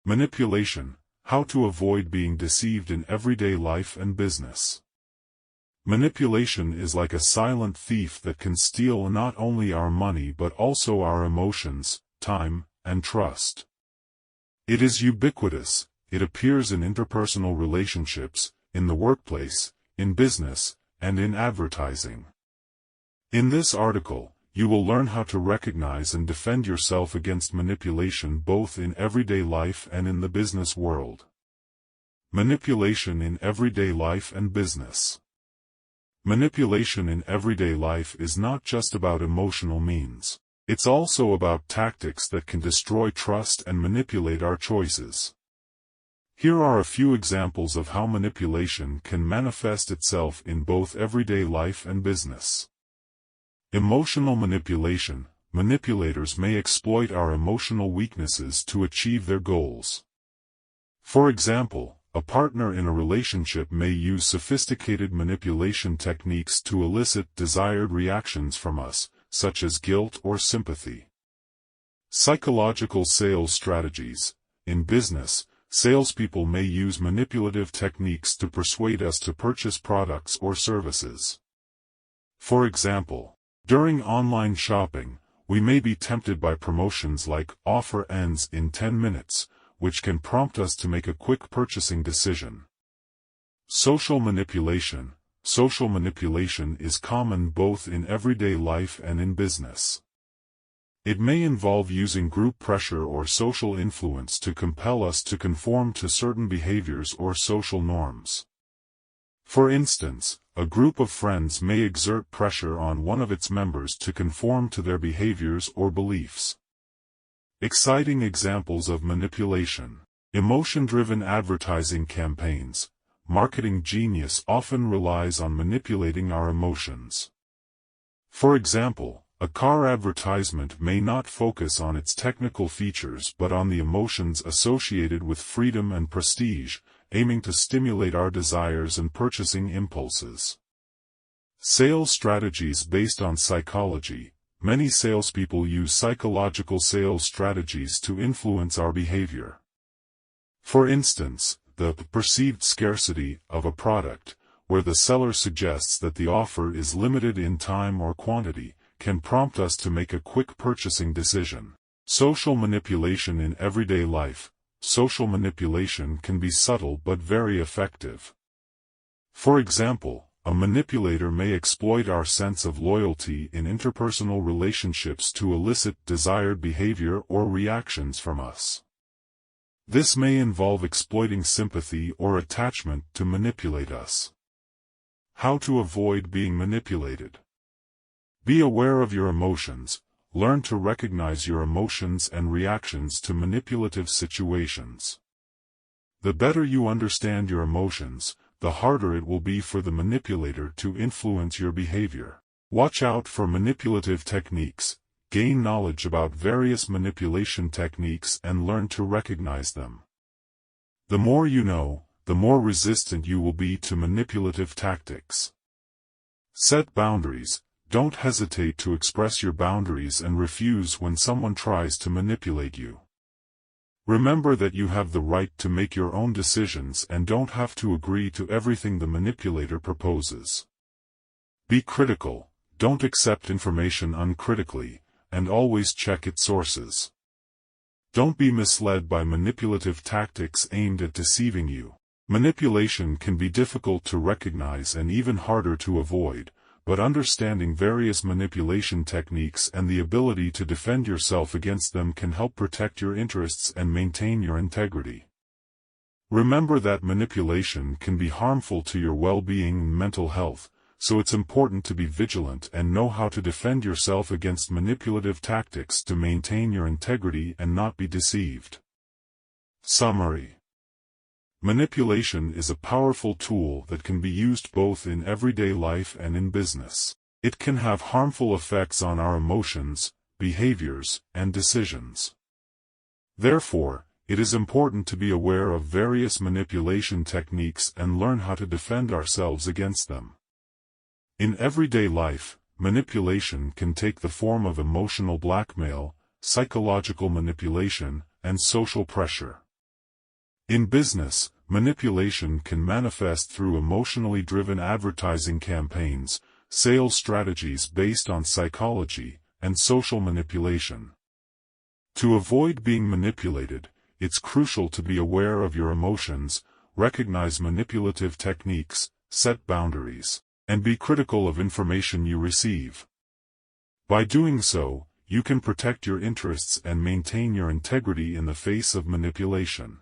Manipulation: how to avoid being deceived in everyday life and business. Manipulation is like a silent thief that can steal not only our money but also our emotions, time, and trust. It is ubiquitous. It appears in interpersonal relationships, in the workplace, in business, and in advertising. In this article, you will learn how to recognize and defend yourself against manipulation both in everyday life and in the business world. Manipulation in everyday life and business. Manipulation in everyday life is not just about emotional means. It's also about tactics that can destroy trust and manipulate our choices. Here are a few examples of how manipulation can manifest itself in both everyday life and business. Emotional manipulation: manipulators may exploit our emotional weaknesses to achieve their goals. For example, a partner in a relationship may use sophisticated manipulation techniques to elicit desired reactions from us, such as guilt or sympathy. Psychological sales strategies: in business, salespeople may use manipulative techniques to persuade us to purchase products or services. For example, during online shopping, we may be tempted by promotions like "offer ends in 10 minutes," which can prompt us to make a quick purchasing decision. Social manipulation: social manipulation is common both in everyday life and in business. It may involve using group pressure or social influence to compel us to conform to certain behaviors or social norms. For instance, a group of friends may exert pressure on one of its members to conform to their behaviors or beliefs. Exciting examples of manipulation: emotion-driven advertising campaigns. Marketing genius often relies on manipulating our emotions. For example, a car advertisement may not focus on its technical features but on the emotions associated with freedom and prestige, aiming to stimulate our desires and purchasing impulses. Sales strategies based on psychology: many salespeople use psychological sales strategies to influence our behavior. For instance, the perceived scarcity of a product, where the seller suggests that the offer is limited in time or quantity, can prompt us to make a quick purchasing decision. Social manipulation in everyday life: social manipulation can be subtle but very effective. For example, a manipulator may exploit our sense of loyalty in interpersonal relationships to elicit desired behavior or reactions from us. This may involve exploiting sympathy or attachment to manipulate us. How to avoid being manipulated. Be aware of your emotions. Learn to recognize your emotions and reactions to manipulative situations. The better you understand your emotions, the harder it will be for the manipulator to influence your behavior. Watch out for manipulative techniques. Gain knowledge about various manipulation techniques and learn to recognize them. The more you know, the more resistant you will be to manipulative tactics. Set boundaries. Don't hesitate to express your boundaries and refuse when someone tries to manipulate you. Remember that you have the right to make your own decisions and don't have to agree to everything the manipulator proposes. Be critical. Don't accept information uncritically, and always check its sources. Don't be misled by manipulative tactics aimed at deceiving you. Manipulation can be difficult to recognize and even harder to avoid, but understanding various manipulation techniques and the ability to defend yourself against them can help protect your interests and maintain your integrity. Remember that manipulation can be harmful to your well-being and mental health, so it's important to be vigilant and know how to defend yourself against manipulative tactics to maintain your integrity and not be deceived. Summary: manipulation is a powerful tool that can be used both in everyday life and in business. It can have harmful effects on our emotions, behaviors, and decisions. Therefore, it is important to be aware of various manipulation techniques and learn how to defend ourselves against them. In everyday life, manipulation can take the form of emotional blackmail, psychological manipulation, and social pressure. In business, manipulation can manifest through emotionally driven advertising campaigns, sales strategies based on psychology, and social manipulation. To avoid being manipulated, it's crucial to be aware of your emotions, recognize manipulative techniques, set boundaries, and be critical of information you receive. By doing so, you can protect your interests and maintain your integrity in the face of manipulation.